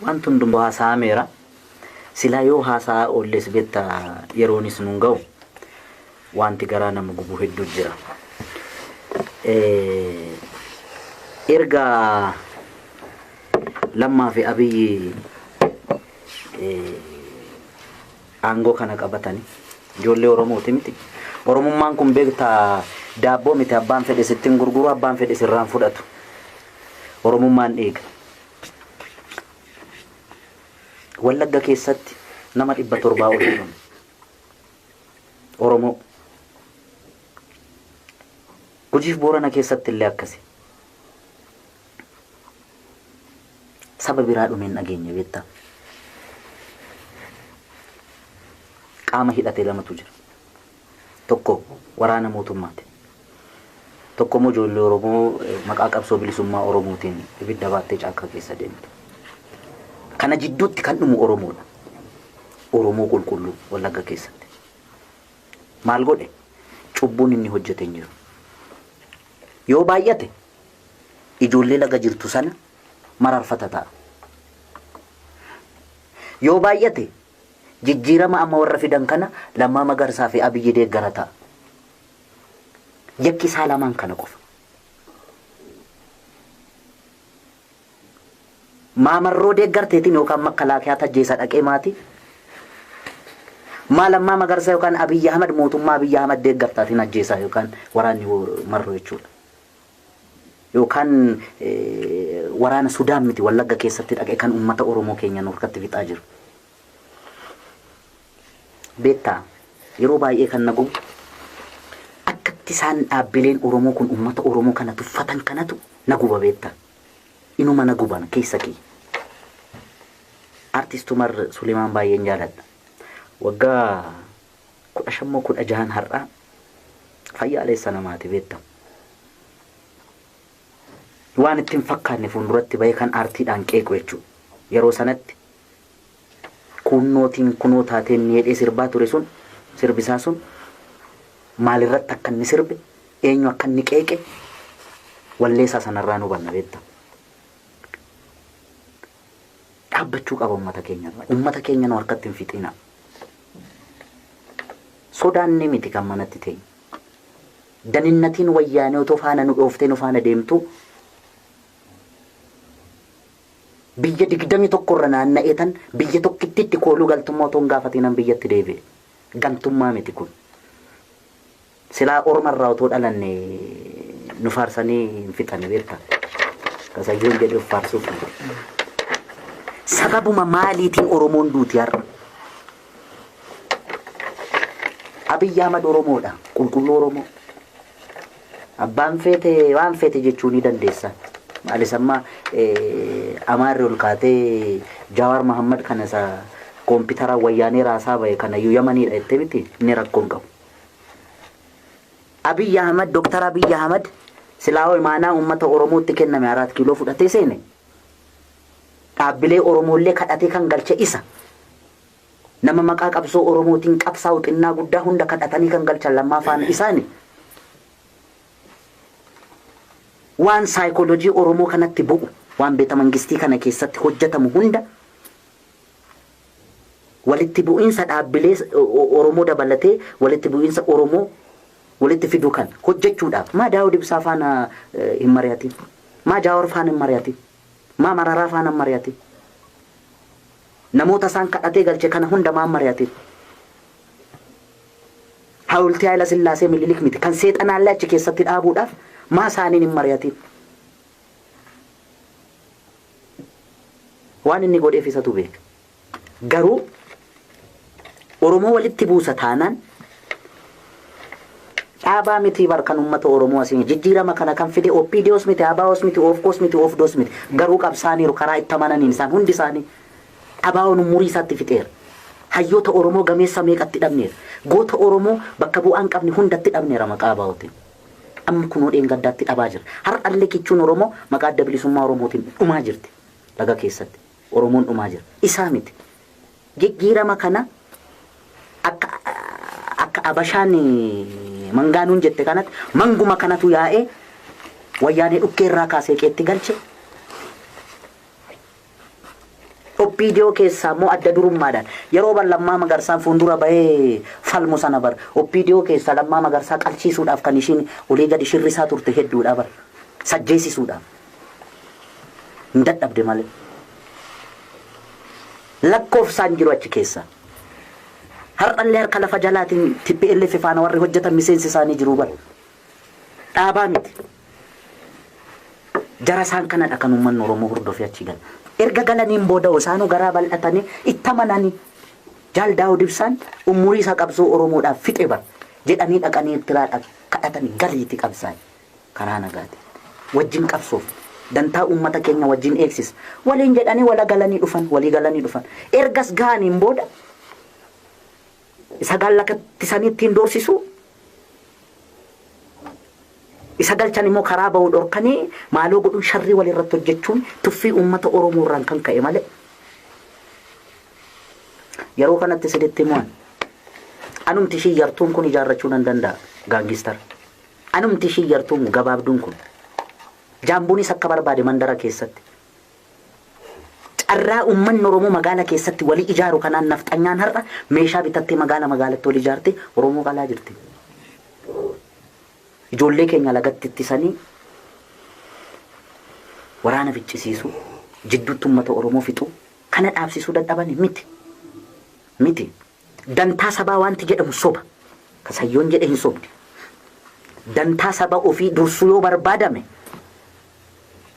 Wanti hundumtuu haasa'ameera. Silaa yoo haasa'aa oolles beekta yeroonis nuun ga'u wanti garaa nama gubu hedduu jira. Erga Lammaa fi Abiyyi aangoo kana qabatanii ijoollee Oromooti miti. Oromummaan kun beektaa daabboo miti, abbaan fedhe sittiin gurguru, abbaan fedhe sirraan fudhatu. Oromummaan dhiiga. Wallagga keessatti nama 700 ol jiran Oromoo. Gujiif Boorana keessatti illee akkasi. Saba biraa dhumeen dhageenya beektaa. Qaama hidhatee lamatu jira. Tokko waraana mootummaati. Tokko immoo ijoollee Oromoo maqaa qabsoo bilisummaa Oromootiin ibidda baattee caakkaa keessa deemtu. Kana jidduutti kan dhumu Oromoodha. Oromoo qulqulluu Wallagga keessatti. Maal godhe? Cubbuun inni hojjete hin jiru. Yoo baay'ate ijoollee laga jirtu sana mararfata ta'a. Yoo baay'ate jijjiirama amma warra fidan kana Lammaa Magarsaa fi Abiyyi deeggara ta'a. Yakki isaa lamaan kana qofa. Maamarroo deeggarteetiin yookaan makalaakiyaa tajjeessa dhaqee maati? Maa Lammaa Magarsaa yookaan Abiyyi Ahmad mootummaa Abiyyi Ahmad deeggartaatiin ajjeessaa yookaan waraanni marroo jechuudha. Yookaan waraana Sudaan miti Wallagga keessatti dhaqee kan uummata Oromoo keenya nurkatti fixaa jiru. Beektaa yeroo baay'ee kan nagu akkatti isaan dhaabbileen Oromoo kun uummata Oromoo kana tuffatan kanatu naguba beektaa. Inuma naguban keessa kee. Artist Umar Suleemaan baay'een jaaladha. Waggaa 15 har'aa fayyaalessa namaati beektaa. Waan ittiin fakkaanne fuulduratti bahee kan aartiidhaan qeequ jechuudha. Yeroo sanatti kunnootiin kunoo taateen miidhee sirbaa ture sun sirbisaa sun maalirratti akka inni sirbe eenyu akka inni qeeqe walleessaa sanarraa nu hubanna beektaa. Dhaabbachuu qaba uummata keenya. Uummata keenya nu harkatti hin fixinaa. Sodaanne miti kan manatti ta'e. Daninnatiin wayyaanee otoo faana nu dhooftee nu faana deemtu biyya 21 irra naanna'eetan biyya tokkittitti kooluu galtummaa otoo hin gaafatiinan biyyatti deebi'e. Gantummaa miti kun. Silaa ormarraa otoo dhalanne nu faarsanii hin fixanne beektaa. Kasayyoon jedhee of faarsuuf. Sababuma maaliitiin Oromoon duuti har'a? Abiyyi Ahmad Oromoodha, qulqulluu Oromoo. Abbaan feete waan feete jechuu ni dandeessa. Maalis amma Amaarri ol kaatee Jawaar Mahammad kana isa koompitara wayyaanee raasaa bahe kana iyyuu Yamaniidha jettee miti inni rakkoo hin qabu. Abiyyi Ahmad, Dooktar Abiyyi Ahmad silaa imaanaa uummata Oromootti kenname 4 kiiloo fudhatee seene. Dhaabbilee Oromoollee kadhatee kan galche isa. Nama maqaa qabsoo Oromootiin qabsaa'u xinnaa guddaa hunda kadhatanii kan galchan Lammaa faana isaani. Waan saayikooloojii Oromoo kanatti bu'u, waan beeta mangistii kana keessatti hojjetamu hunda walitti bu'iinsa dhaabbilee Oromoo dabalatee walitti bu'iinsa Oromoo walitti fiduu kan hojjechuudhaaf maa Daawud Ibsaa faana hin mari'atin, maa Jawaar faana hin mari'atin, maa Mararaa faana hin mari'atin. Namoota isaan kadhatee galche kana hunda maa mari'atin. Hawultii Haayila Sillaasee Minilik miti kan seexanaallee achi keessatti dhaabuudhaaf maa isaaniin hin mari'atin. Waan inni godheef isatu beeka. Garuu Oromoo walitti buusa taanaan dhaabaa miti barkan uummata Oromoo asiin jijjiirama kana kan fide OPDOs miti, ABOs miti, OFCOs miti, OFDOs miti. Garuu qabsaaniiru karaa itti amananiin isaan hundi isaanii ABO'n umurii isaatti fixeera. Hayyoota Oromoo gameessa meeqatti dhabneera. Goota Oromoo bakka bu'aan qabni hundatti dhabneera maqaa ABO'tiin. Amma kunoo dheengaddaatti dhabaa jira. Har'allee kichuun Oromoo maqaa adda bilisummaa Oromootiin dhumaa jirti. Laga keessatti Oromoon dhumaa jira. Isaa miti. Jijjiirama kana akka Abashaan mangaanuun jette kanatti manguma kanatu yaa'ee wayyaanee dhukkee irraa kaasee qeetti galche OPDO keessa moo adda durummaadhaan yeroo ban Lammaa Magarsaan fuuldura bahee falmu sana bar OPDO keessa Lammaa Magarsaa qalchiisuudhaaf kan ishiin olii gadi shirrisaa turte hedduudha bar sajjeesisuudhaaf hin dadhabde malee lakkoofsaan jiru achi keessa har'allee harka lafa jalaatiin TPLF faana warri hojjetan miseensi isaanii jiru bar dhaabaa miti jara isaan kanadha kan uummanni Oromoo hordofee achi gala erga galaniin booda isaanuu garaa bal'atanii itti amananii Jaal Daawud Ibsaan umurii isaa qabsoo Oromoodhaaf fixe bar jedhanii dhaqanii itti kadhatanii galiitti qabsaan karaa nagaati wajjin qabsoof dantaa uummata keenya wajjin eegsis waliin jedhanii walii galanii dhufan ergas gaaniin booda isa gallakatti saniittiin doorsisu isa galchan immoo karaa ba'uu dhorkanii maaloo godhuun sharrii walirratti hojjechuun tuffii uummata Oromoo irraan kan ka'e malee yeroo kanatti siditti immoo anumti shiyyartuun kun ijaarrachuu nan danda'a gaangistar anumti shiyyartuun gabaabduun kun jaambuunis akka barbaade mandara keessatti carraa uummanni Oromoo magaala keessatti walii ijaaru kanaan nafxanyaan har'a meeshaa bitattee magaalatti walii ijaarte Oromoo qalaa jirti. Ijoollee keenya lagatti ittisanii waraana ficcisiisu jidduutti uummata Oromoo fixu kana dhaabsisuu dadhaban miti dantaa sabaa wanti jedhamu soba kasayyoon jedhe hin sobdi dantaa saba ofii dursuu yoo barbaadame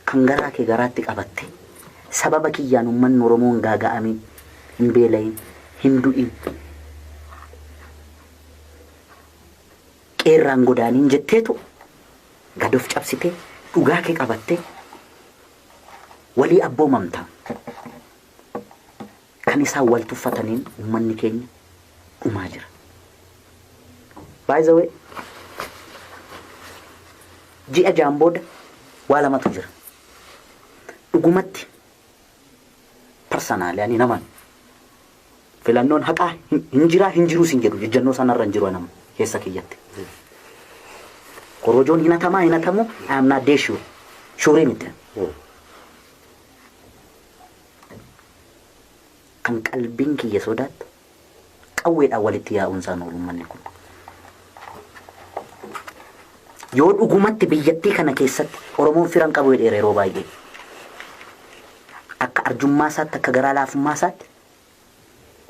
kan garaa kee garaatti qabatte sababa kiyyaan uummanni Oromoo hin gaaga'amin hin beelayin hin du'in qeerraan godaaniin jetteetu gad of cabsitee dhugaa kee qabattee walii abboomamta kan isaan wal tuffataniin uummanni keenya dhumaa jira. By the way ji'a jaan booda waa lamatu jira dhugumatti personaali ani naman filannoon haqaa hin jiru sin jedhu jejjannoo sanarra hin jiru nama keessa kiyyatti korojoon hinatamu I am not sure miti kan qalbiin kiyya sodaattu qawweedhaan walitti yaa'uunsaan oolummanni kun yoo dhugumatti biyyattii kana keessatti Oromoon firan qabu dheera yeroo baay'ee akka arjummaa isaatti akka garaa laafummaa isaatti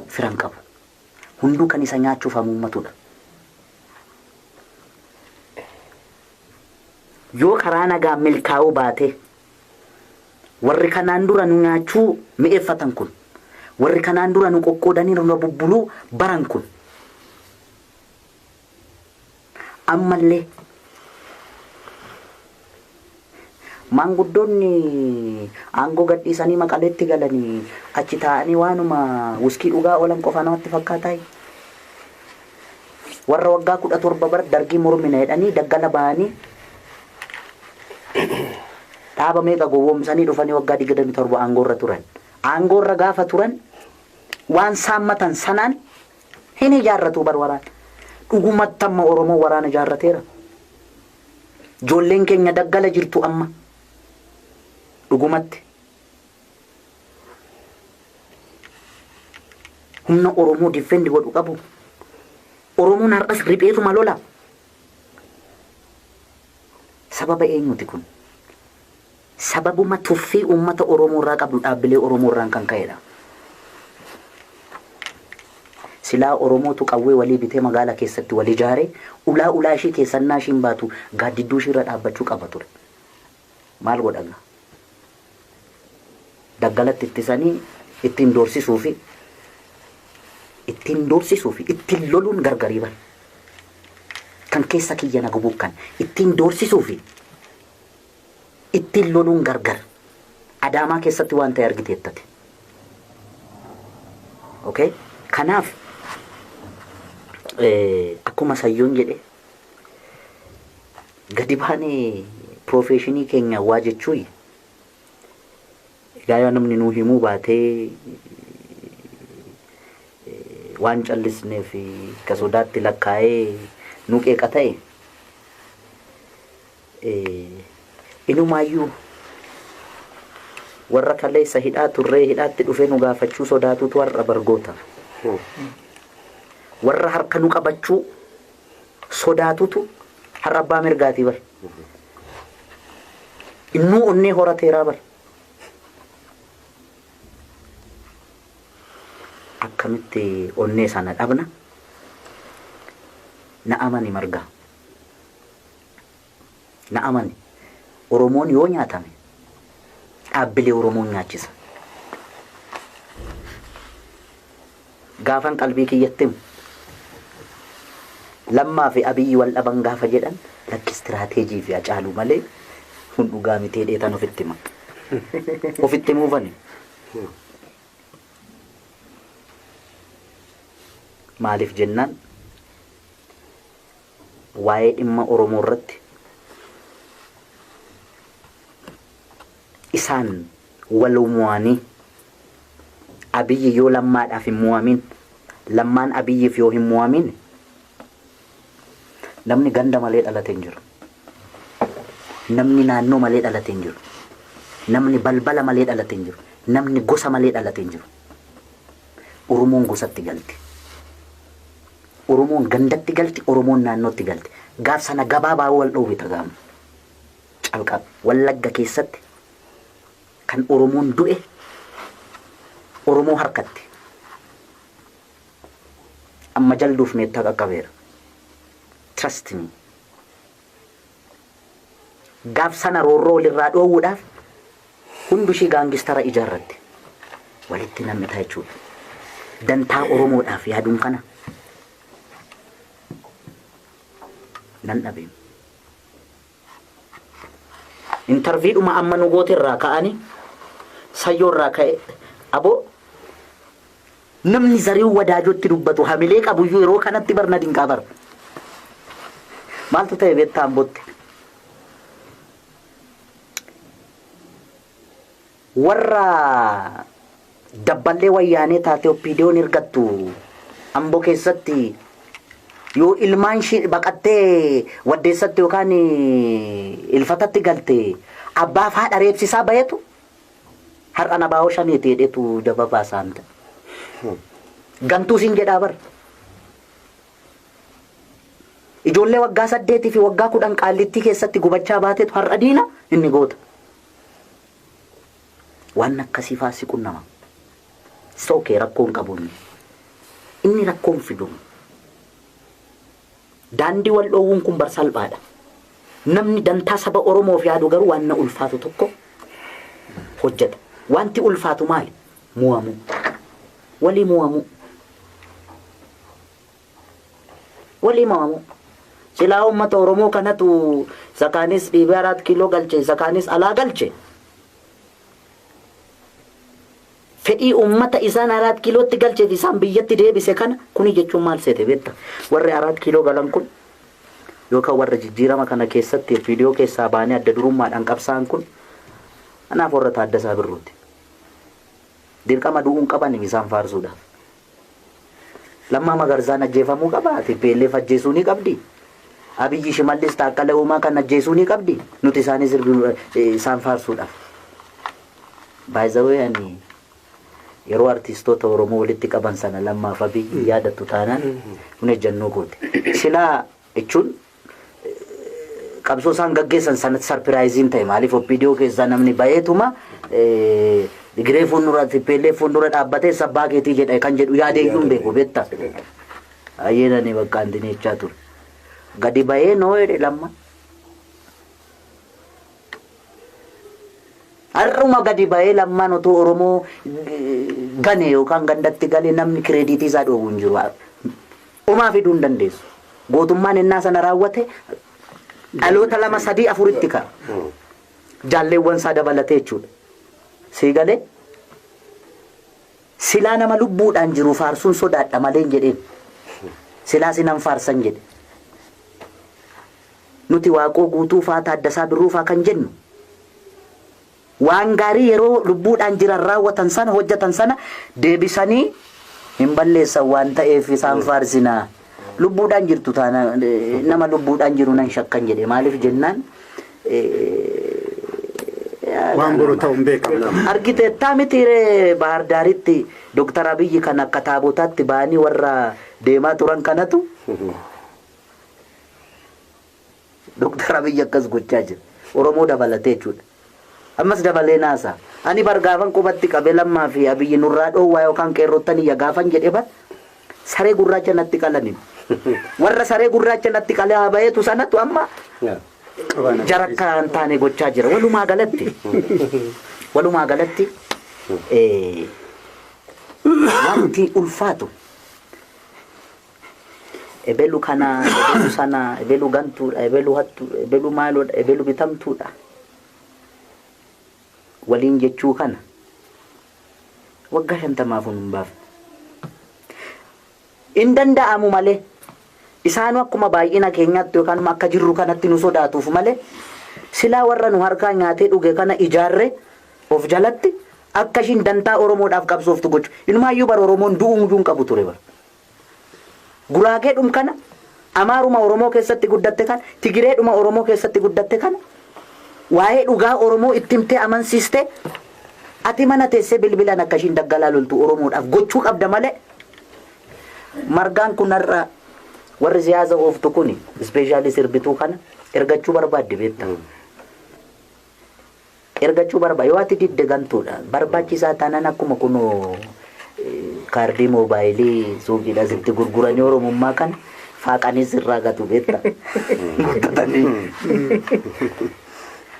firan qabu hunduu kan isa nyaachuuf hamuummatudha. Yoo karaa nagaa milkaa'uu baate warri kanaan dura nu nyaachuu mi'eeffatan kun warri kanaan dura nu qoqqoodanii nu bubbuluu baran kun ammallee maanguddoonni aangoo gadhiisanii maqaleetti galanii achi taa'anii waanuma wuskii dhugaa oolan qofa namatti fakkaataa warra waggaa 17 bar dargii mormina jedhanii daggala ba'anii dhaaba meeqa gowwoomsanii dhufanii waggaa 27 aangoorra turan aangoorra gaafa turan waan saammatan sanaan hin ijaarratu bar waraan dhugumatti amma Oromoo waraana ijaarrateera ijoolleen keenya daggala jirtu amma dhugumatti humna Oromoo defendi godhu qabu Oromoon har'as ripheetuma lola sababa eenyuti kun sababuma tuffii uummata Oromoo irraa qabdu dhaabbilee Oromoo irraan kan ka'edha. Silaa Oromootu qawwee walii bitee magaala keessatti walii ijaare ulaa ishii keessannaa ishiin baatu gaaddidduu ishii irra dhaabbachuu qaba ture. Maal godhanga? Daggalatti ittisanii ittiin doorsisuufi ittiin loluun gargarii bal. Kan keessa kiyya nagu bukkan ittiin doorsisuufi ittiin loluun gargar Adaamaa keessatti waan ta'e argiteettate. Okay? Kanaaf akkuma sayyoon jedhe gadi baanee professionii keenya waa jechuun egaa yoo namni nuu himuu baatee waan callisneef ka sodaatti lakkaa'ee nu qeeqa ta'e inumaayyuu warra kaleessa hidhaa turree hidhaatti dhufee nu gaafachuu sodaatutu warra bargoota warra harka nu qabachuu sodaatutu har'a abbaa mirgaatii bar innuu onnee horateeraa bar akkamitti onnee sana dhabna na amani marga na amani Oromoon yoo nyaatame dhaabbilee Oromoon nyaachisa gaafan qalbii kiyyatti lammaa fi Abiyyi wal dhaban gaafa jedhan lakki istiraateejii fi acaaluu malee kun dhugaa mitee dheetan ofitti muufani maaliif jennaan waa'ee dhimma Oromoo irratti isaan wal mu'anii Abiyyi yoo lammaadhaaf hin mu'amin lammaan Abiyyiif yoo hin mu'amin namni ganda malee dhalate hin jiru namni naannoo malee dhalate hin jiru namni balbala malee dhalate hin jiru namni gosa malee dhalate hin jiru Oromoon gosatti galti Oromoon gandatti galti Oromoon naannootti galti gaaf sana gabaabaa wal dhoowwita gaama calqab Wallagga keessatti kan Oromoon du'e Oromoo harkatti amma jalduuf meettaa qaqqabeera trust me gaaf sana roorroo walirraa dhoowwuudhaaf hundushii gaangistara ijaarratti walitti namni ta'a jechuudha dantaa Oromoodhaaf yaaduun kana nan dhabe interviidhuma amma nu gootirraa ka'anii sayyoorraa ka'e aboo namni Zarihuun Wadaajotti dubbatu hamilee qabuyyuu yeroo kanatti barna dinqaa bara maaltu ta'e beektaa Ambootti warra dabballee wayyaanee taate oppiidiyoon ergattu Amboo keessatti yoo ilmaan ishee baqattee waddeessatti yookaan ilfatatti galte abbaaf haadha reebsisaa bayetu har'a nabaa'oo shaneeti jedhetu daba baasaanta gantuu siin jedhaa bar ijoollee waggaa 8 fi waggaa 10 qaallittii keessatti gubachaa baatetu har'a diina inni goota waan akkasii faasii qunnama sookee rakkoon qabuun inni rakkoon fiduun daandii wal dhoowwuun kun barsalphaadha namni dantaa saba Oromoof yaadu garuu waan na ulfaatu tokko hojjeta wanti ulfaatu maali mu'amu walii mu'amu silaa uummata Oromoo kanatu sakaanis dhiibee 4 kiiloo galche sakaanis alaa galche fedhii uummata isaan 4 kiilootti galcheef isaan biyyatti deebise kana kuni jechuun maal seete beekta warri 4 kiiloo galan kun yookaan warra jijjiirama kana keessatti viidiyoo keessaa baanee adda durummaadhaan qabsaan kun anaaf warra Taaddasaa Birruuti dirqama du'uun qaban isaan faarsuudhaaf Lammaa Magarsaan ajjeefamuu qaba TPLF ajjeesuu ni qabdi Abiyyi Shimallis Taakkala Uumaa kan ajjeesuu ni qabdi nuti isaanis isaan faarsuudhaaf by the way ani yeroo artistoota Oromoo walitti qaban sana Lammaaf Abiyyi yaadattu taanaan kun ejjannoo goote silaa jechuun qabsoo isaan gaggeessan sanatti sarpiraayiziin ta'e maaliif viidiyoo keessaa namni bayeetuma Digiree fuuldura TPLF fuuldura dhaabbatee sabbaa keetii jedha kan jedhu yaadeeyyuun beeku beektaa ayyeedhanii bakka antinechaa ture gadi bayee noo jedhe Lamma har'uma gadi bayee Lammaan otoo Oromoo gane yookaan gandatti galee namni kireediitii isaa dhoowwu hin jiru umaa fiduu hin dandeessu gootummaan innaa sana raawwate dhaloota 2 3 4 ka'a jaalleewwan isaa dabalatee jechuudha Sigale silaa nama lubbuudhaan jiru faarsuun sodaadha malee jedheen silaa sinan faarsan jedhe nuti waaqoo guutuu faa Taaddasaa Birruu faa kan jennu waan gaarii yeroo lubbuudhaan jiran raawwatan sana hojjetan sana deebisanii hin balleessan waan ta'eef isaan faarsinaa lubbuudhaan jirtu taana nama lubbuudhaan jiru nan shakkan jedhe maaliif jennaan waan boru ta'uun beekama. Argite taamitire Bahar Daaritti Dr. Abiy kan akka taabotaatti baanii warra deemaa turan kanatu Dr. Abiy akkas gochaa jira. Oromoo dabalatee jechuudha. Ammas dabalee naasa. Ani bargaafan qubatti qabee lammaa fi Abiy nurraa dhoowwaa yookaan qeerrottanii ya gaafan jedhee bar saree gurraacha natti qalaniin. Warra saree gurraacha natti qalee bayeetu sanatu amma jarakkaan taane gochaa jira. Walumaa galatti wanti ulfaatu ebelu kana, ebelu sana, ebelu gantuudha, ebelu hattuudha, ebelu maaloodha, ebelu bitamtuudha. Waliin jechuu kana waggaa 50 hin baaf. In danda'amu malee isaanu akkuma baay'ina keenyaatti yookaan akka jirru kanatti nu sodaatuuf malee silaa warra nu harkaa nyaatee dhuge kana ijaarre of jalatti akka ishiin dantaa Oromoodhaaf qabsooftu gochu. Inumaayyuu bara Oromoon du'uun qabu ture bara. Guraageedhum kana Amaaruma Oromoo keessatti guddatte kana Tigireedhuma Oromoo keessatti guddatte kana waa'ee dhugaa Oromoo ittimtee amansiiste ati mana teessee bilbilaan akka ishiin daggalaa loltu Oromoodhaaf gochuu qabda malee margaan kunarra warri siyaasa ooftu kuni ispeeshaalii sirbituu kana ergachuu barbaadde beekta. Ergachuu barbaadde yoo ati didde gantuudha barbaachisaa taanaan akkuma kunoo kaardii moobaayilii suuqiidhaa sitti gurguranii Oromummaa kana faaqanii sirraa gatu beekta.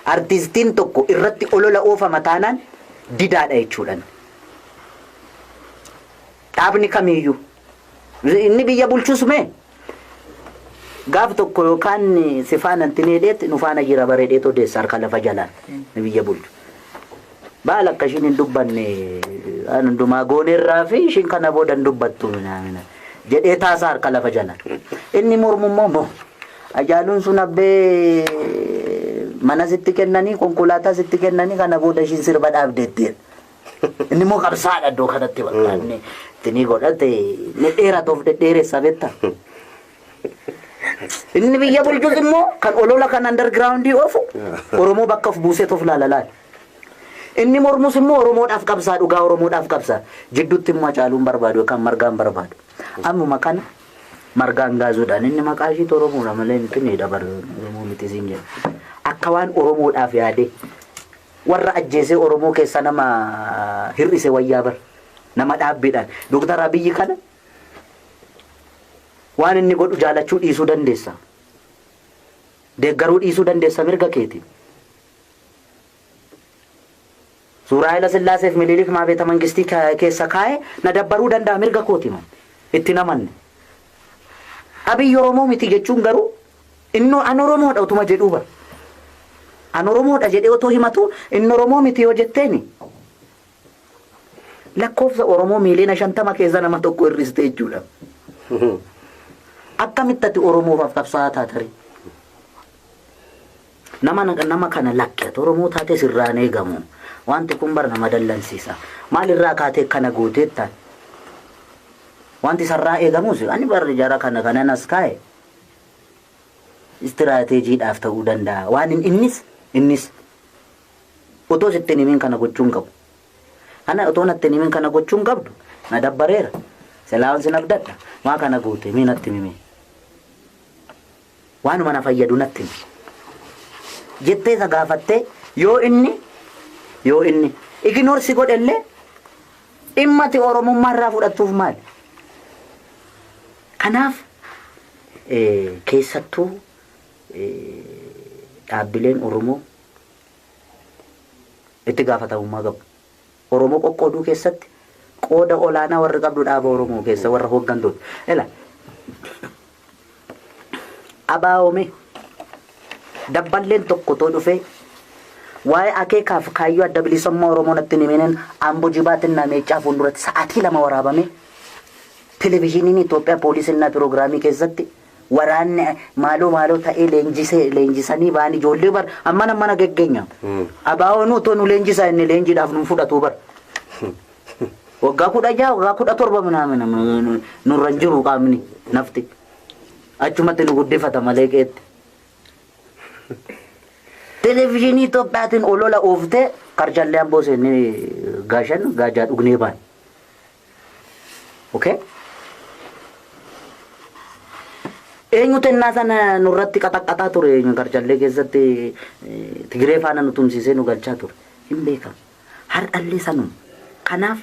Artistiin tokko irratti olola oofama taanaan didaadha jechuudhaan. Dhaabni kamiyyuu inni biyya bulchus mee gaaf tokko yookaan si faana antineedheet nu faana jira bareedheet odeessa harka lafa jalaan ni biyya bulchu. Baal akka ishiin hin dubbanne hundumaa gooneerraa fi ishiin kana booda hin dubbattu jedhee taasaa harka lafa jalaan. Inni mormummoo moo ajaaluun sun abbee mana sitti kennanii konkolaataa sitti kennanii kana booda ishiin sirba dhaabdeetteedha. Inni moo qabsaadha iddoo kanatti bakkaanne tinii godhate ni dheeratuuf dhedheeressa beekta. Inni biyya bulchus immoo kan olola kan undergroundii oofu Oromoo bakka of buuseet of laalalaa. Inni mormus immoo Oromoodhaaf qabsaa dhugaa Oromoodhaaf qabsaa jidduutti immoo caaluun barbaadu yookaan margaan barbaadu. Ammuma kana margaan gaazuudhaan inni maqaa ishiitu Oromoodha malee miti ni dabar Oromoo miti siin jedhu. Akka waan Oromoodhaaf yaade warra ajjeesee Oromoo keessa nama hir'ise wayyaa bar nama dhaabbiidhaan Dr. Abiy kana waan inni godhu jaalachuu dhiisuu dandeessa. Deeggaruu dhiisuu dandeessa mirga keeti. Suuraa Haayila Sillaaseef Minilik maabeeta mangistii keessa kaa'e na dabbaruu danda'a mirga kooti man itti namanne. Abiy Oromoo miti jechuun garuu inni an Oromoodha utuma jedhuu bara. An Oromoodha jedhee otoo himatu inni Oromoo miti yoo jetteeni. Lakkoofsa Oromoo miiliina 50 keessa nama tokko hir'iste jechuudha. Akkamitti ati Oromoof qabsaa'aa taatari? Nama kana lakkee Oromoo taate sirraan eegamu. Wanti kun bar nama dallansiisa. Maalirraa kaatee kana gooteettaan? Wanti sarraa eegamus ani barri jara kana nas kaa'e. Istiraateejiidhaaf ta'uu danda'a. Waan innis otoo sittiin himin kana gochuun qabu. Ana otoo nattiin himin kana gochuun qabdu na dabbareera. Silaawan sin abdadha. Maa kana goote miinatti himime. Waanuma na fayyadu natti himi. Jettee isa gaafattee yoo inni ignoorsi godhellee dhimmati Oromummaa irraa fudhattuuf maali? Kanaaf keessattuu dhaabbileen Oromoo itti gaafatamummaa qabu. Oromoo qoqqooduu keessatti qooda olaanaa warri qabdu dhaaba Oromoo keessa warra hooggantoota. Ela abaa'oome dabballeen tokko too dhufee waa'ee akeekaaf kaayyoo adda bilisummaa Oromoo natti himeen Amboo Jibaatiin Meeccaa fuulduratti sa'aatii 2 waraabame televezyiiniin Itoophiyaa poolisiin pirogiraamii keessatti waraanni maaloo ta'ee leenjisanii ba'anii ijoollee bar amma mana geggeenya. Abaa'oon utoo nu leenjisaa inni leenjiidhaaf nu fudhatu bar. Waggaa 16 waggaa 17 minaamin nurra jiru qaamni nafti. Achumatti nu guddifata malee qeetti. Televezyiinii Itoophiyaatiin olola ooftee karjallee amboo seennee gaashan gaajaa dhugnee baan. Okay? Eenyutu innaa sana nurratti qaxaqqataa ture karjallee keessatti Tigiree faana nu tumsiisee nu galchaa ture. Hin beekamu. Har'allee sanuma. Kanaaf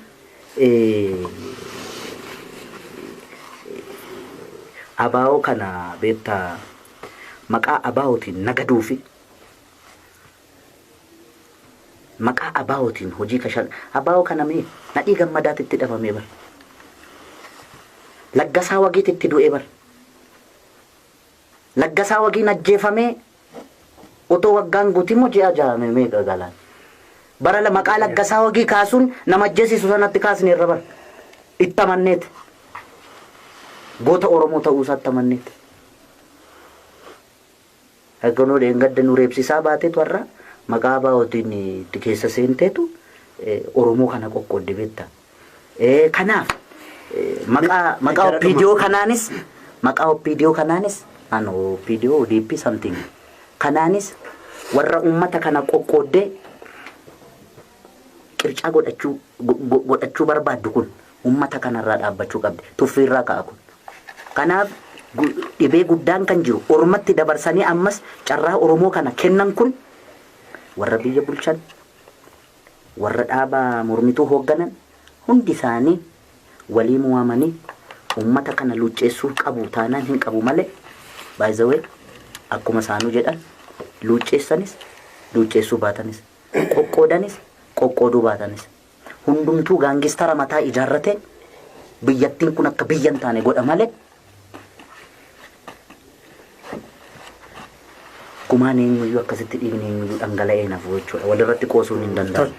abaa'oo kana beektaa maqaa abaa'ootiin nagaduufi maqaa abaa'ootiin hojii kashan abaa'oo kana mee nadhii gammadaatti itti dhabamee bar laggasaa wagiitti itti du'ee bar laggasaa wagiin ajjeefamee otoo waggaan guutimoo ji'a jaame meeqa galaan bara la maqaa laggasaa wagii kaasuun nama ajjeesisu sanatti kaasne irra bar itti amanneeti goota Oromoo ta'uu isaatti amanneeti. Eeganoo dheengadda nu reebsisaa baateetu har'a maqaa abaa'ootiin itti keessa seenteetu Oromoo kana qoqqoodde beektaa. Kanaaf maqaa OPDO kanaanis OPDO ODP something kanaanis warra ummata kana qoqqooddee qircaa godhachuu barbaaddu kun ummata kanarraa dhaabbachuu qabdi tuffiirraa ka'a kun. Kanaaf dhibee guddaan kan jiru ormatti dabarsanii ammas carraa Oromoo kana kennan kun warra biyya bulchan warra dhaaba mormituu hoogganan hundi isaanii walii mu'amanii ummata kana luucceessuu qabu taanaan hin qabu malee by the way akkuma isaanuu jedhan luucceessanis luucceessuu baatanis qoqqoodanis qoqqooduu baatanis hundumtuu gaangistara mataa ijaarrate biyyattiin kun akka biyyan taane godha malee kumaan eenyuyyuu akkasitti dhiigni eenyuyyuu dhangala'ee nafu jechuudha walirratti qoosuun hin danda'amu.